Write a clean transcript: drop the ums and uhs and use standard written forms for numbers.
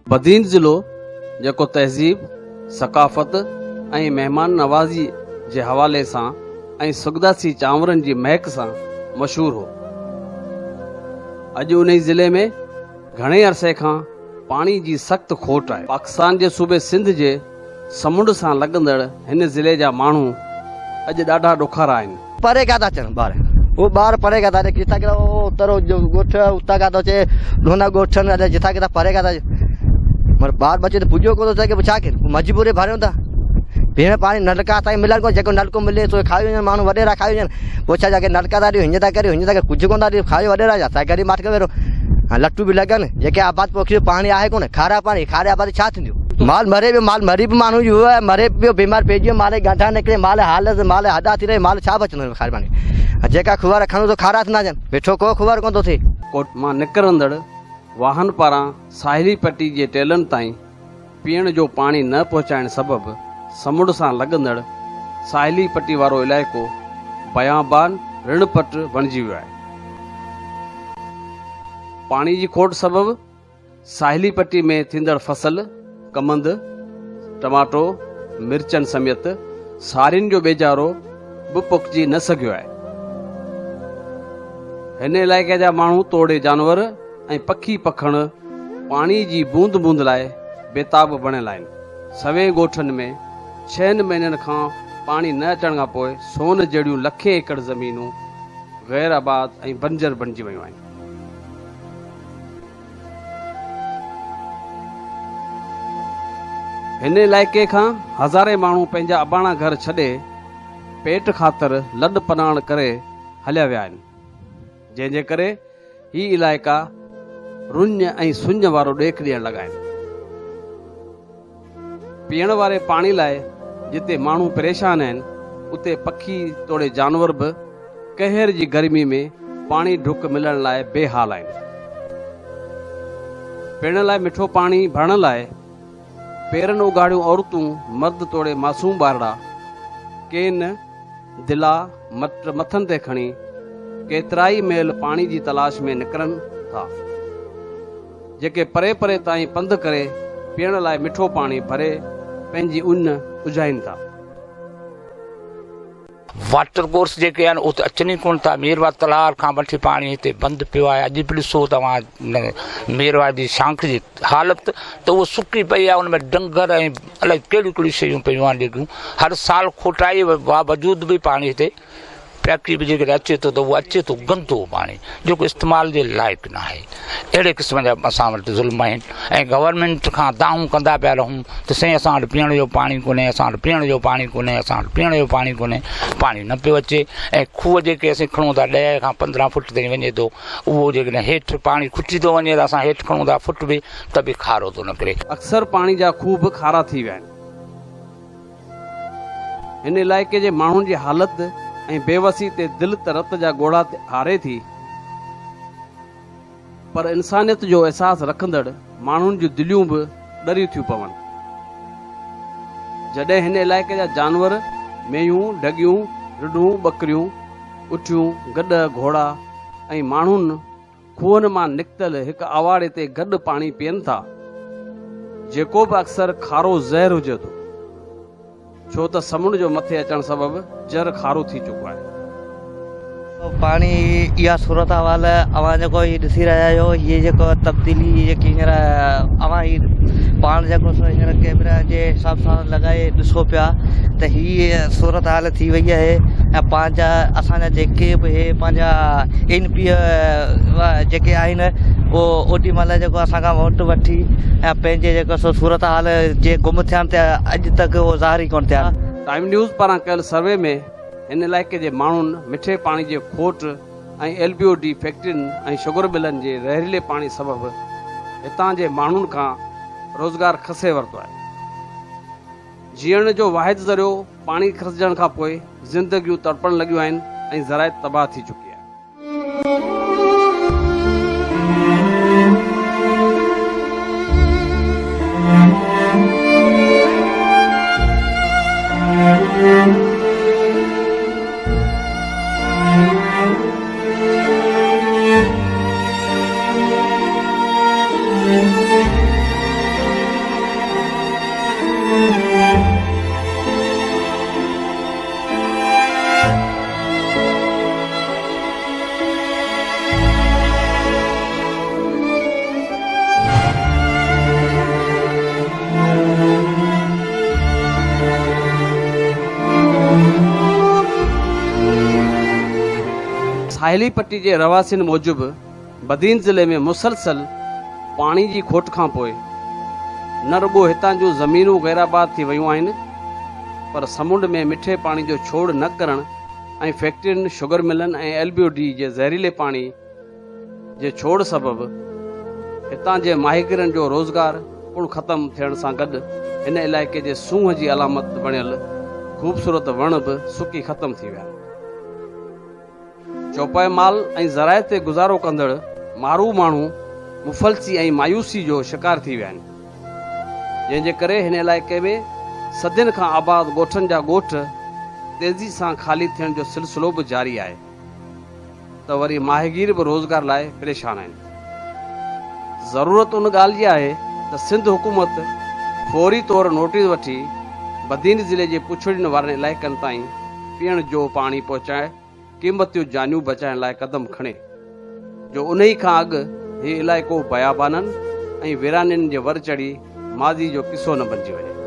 बदीन ज़िलो जेको तहज़ीब, सकाफ़त ऐं महिमान नवाज़ी जे हवाले सां ऐं सुगदासी चांवरनि जी महक सां मशहूरु हो। अॼु उन ज़िले में घणे अरसे खां पाणी जी सख़्त खोट आहे। पाकिस्तान जे सूबे सिंध जे समुंड सां लॻंदड़ हिन ज़िले जा माण्हू अॼु ॾाढा ॾुखारा आहिनि। परे क्या था अचनि ॿार, वो ॿार परे क्या था अचे, किथां किथां उतर ॻोठ उतां क्या थो अचे, ढोना ॻोठनि अॼु जिथां किथां परे क्या था अचे, मगर ॿार बचे त पुॼो कोन थो सघे, छा कनि, मजबूरी भरियूं था। पीअण पाणी नलका ताईं मिलनि कोन, जेको नलको मिले सो खाई वञनि, माण्हू वॾेरा खाई वञनि, पोइ छा जाके नलका था ॾियो, हीअं था करियो, हीअं था करियो, कुझु कोन था ॾियो, खाई वॾेरा जा असांजे गरीब माठ खे वेरो लट्टू बि लॻनि, जेके आबाद पोखियो पाणी आहे कोन, खारा पाणी, खारे आबादी छा थींदियूं, माल मरे बि माण्हू जो आहे, मरे पियो, बीमार पइजी माल गांठा निकिरे, माल हालत माल हॾा थी रहे, माल छा बचंदो खारे पाणी, जेका खुवार खणूं तो खारा थींदा अचनि, वेठो को खुवार कोन थो थिए। कोट मां निकिरंदड़ वाहन पारां साहिली पट्टी जे टेलनि ताईं पीअण जो पाणी न पहुचाइण सबबि समुंड सां लॻंदड़ साहिली पट्टी वारो इलाइक़ो बयाबान ऋणपट बणिजी वियो आहे। पाणी जी खोट सबबि साहिली पट्टी में थींदड़ फसल कमंद, टमाटो, मिर्चनि समेत सारियुनि जो बेजारो बि पुखिजी न सघियो आहे। हिन इलाइक़े जा माण्हू तोड़े जानवर ऐं पखी पखण पाणी जी बूंद बूंद लाइ बेताब बणियल आहिनि। सवे ॻोठनि में 6 महीननि खां पाणी न अचण खां पोइ सोन जहिड़ियूं लखे एकड़ ज़मीनूं गैर आबाद ऐं बंजर बणिजी वियूं आहिनि। हिन इलाइक़े खां हज़ारे माण्हू पंहिंजा अबाणा घर छॾे पेट ख़ातिर लॾ पनाण करे हलिया विया आहिनि, जंहिंजे करे ही इलाइक़ा रुञ ऐं सुञ वारो ॾेख ॾियण लॻा आहिनि। पीअण वारे पाणी लाइ जिते माण्हू परेशान आहिनि, उते पखी तोड़े जानवर बि कहर जी गर्मी में पाणी ढुक मिलण लाइ बेहाल आहिनि। पीअण लाइ मिठो पाणी भरण लाइ पेरनि उगाड़ियूं औरतूं, मर्द तोड़े मासूम ॿारड़ा केन, दिला, मथनि ते खणी केतिराई मेल पाणी जी तलाश में निकिरनि था, जेके परे परे ताईं पंधु करे पीअण लाइ मिठो पाणी भरे पंहिंजी उन उजाइनि था। वाटर कोर्स जेके आहिनि उते अचनि ई कोन था। मेरवा तलाउ खां वठी पाणी हिते बंदि पियो आहे। अॼु बि ॾिसो तव्हां मेरवा जी शांख जी हालत, त उहो सुकी पई आहे, उन में डंगर ऐं अलाए कहिड़ियूं कहिड़ियूं शयूं पियूं आहिनि जेकियूं हर साल खोटाई बावजूद बि पाणी हिते फैक्ट्री बि जेकॾहिं अचे थो त उहो अचे थो गंदो पाणी, जेको इस्तेमाल जे लाइक़ु न आहे। अहिड़े क़िस्म जा असां वटि ज़ुल्म आहिनि ऐं गवर्नमेंट खां दाऊं कंदा पिया रहूं त साईं असां वटि पीअण जो पाणी कोन्हे, असां वटि पीअण जो पाणी कोन्हे, असां वटि पीअण जो पाणी कोन्हे, पाणी न पियो अचे। ऐं खूह जेके असीं खणूं था 10 खां 15 फुट ताईं वञे थो, उहो जेकॾहिं हेठि पाणी खुटी थो वञे त असां हेठि खणूं था फुट बि त बि खारो थो निकिरे। अक्सर पाणी जा खूह बि खारा थी विया आहिनि। हिन इलाइक़े जे माण्हुनि जी हालत ऐं बेवसी ते दिलि त रत जा ॻोढ़ा हारे थी, पर इंसानियत जो अहसासु रखंदड़ माण्हुनि जूं दिलियूं बि ॾरी थियूं पवनि। जॾहिं हिन इलाइक़े जा जानवर, मेंहियूं, ढगियूं, रिढूं, ॿकरियूं, उठियूं, गॾ, घोड़ा ऐं माण्हुनि खूहनि मां निकितल हिकु आवाड़े ते गॾु पाणी पीअनि था, जेको बि अक्सर खारो ज़हर हुजे थो, छो त समुंड जो मथे अचण सबबि जर खारो थी चुको आहे। पाणी इहा सूरत हाल अवां जेको हीअ ॾिसी रहिया आहियो, हीअ जेको तब्दीली जेकी हींअर अवां हीअ पाण जेको हींअर कैमरा जे हिसाब सां लॻाए ॾिसो पिया त हीअ सूरत हाल थी वई आहे। ऐं पंहिंजा असांजा जेके बि हे पंहिंजा NP जेके आहिनि, उहो ओॾी महिल जेको असांखां वोट वठी ऐं पंहिंजे जेको सूरत हाल जे गुम थियनि था, अॼु तक उहो ज़ाहिर ई कोन थिया। टाइम न्यूज़ पारां कयल सर्वे में हिन इलाइक़े जे माण्हुनि मिठे पाणी जे खोट ऐं LBOD फैक्ट्रियुनि ऐं शुगर मिलनि जे ज़हरीले पाणी सबबि हितां जे माण्हुनि खां रोज़गार खसे वरितो आहे। जीअण जो वाहिद ज़रियो पाणी खसिजण खां पोइ ज़िंदगियूं तड़पण लॻियूं आहिनि ऐं ज़राइत तबाह थी चुकी आहे। साहिली पट्टी जे रवासियुनि मूजिबि बदीन ज़िले में मुसलसल पाणी जी खोट खां पोइ न रुॻो हितां जूं ज़मीनूं गैराबाद थी वियूं आहिनि, पर समुंड में मिठे पाणी जो छोड़ न करण ऐं फैक्ट्रियुनि, शुगर मिलनि ऐं LBOD जे ज़हरीले पाणी जे छोड़ सबबि हितां जे माहिगिरनि जो रोज़गार पुण ख़तमु थियण सां गॾु हिन इलाइक़े जे सूंहं जी अलामत बणियल ख़ूबसूरत वण बि सुकी ख़तमु थी विया। चौपाई माल ऐं ज़राए ते गुज़ारो कंदड़ मारू माण्हू मुफ़लसी ऐं मायूसी जो शिकार थी विया आहिनि, जंहिंजे करे हिन इलाइक़े में सदियुनि खां आबाद ॻोठनि जा ॻोठ तेज़ी सां ख़ाली थियण जो सिलसिलो बि जारी आहे, त वरी माहिगीर बि रोज़गार लाइ परेशान आहिनि। ज़रूरत उन ॻाल्हि जी आहे त सिंध हुकूमत फौरी तौरु नोटिस वठी बदीन ज़िले जे पुछड़ियुनि वारनि इलाइक़नि ताईं पीअण जो पाणी पहुचाए क़ीमतियूं जानियूं बचाइण लाइ क़दम खणे, जो उन ई खां अॻु हीउ इलाइक़ो बयाबाननि ऐं वीराननि जे वर चढ़ी माज़ी जो किसो न बणिजी वञे।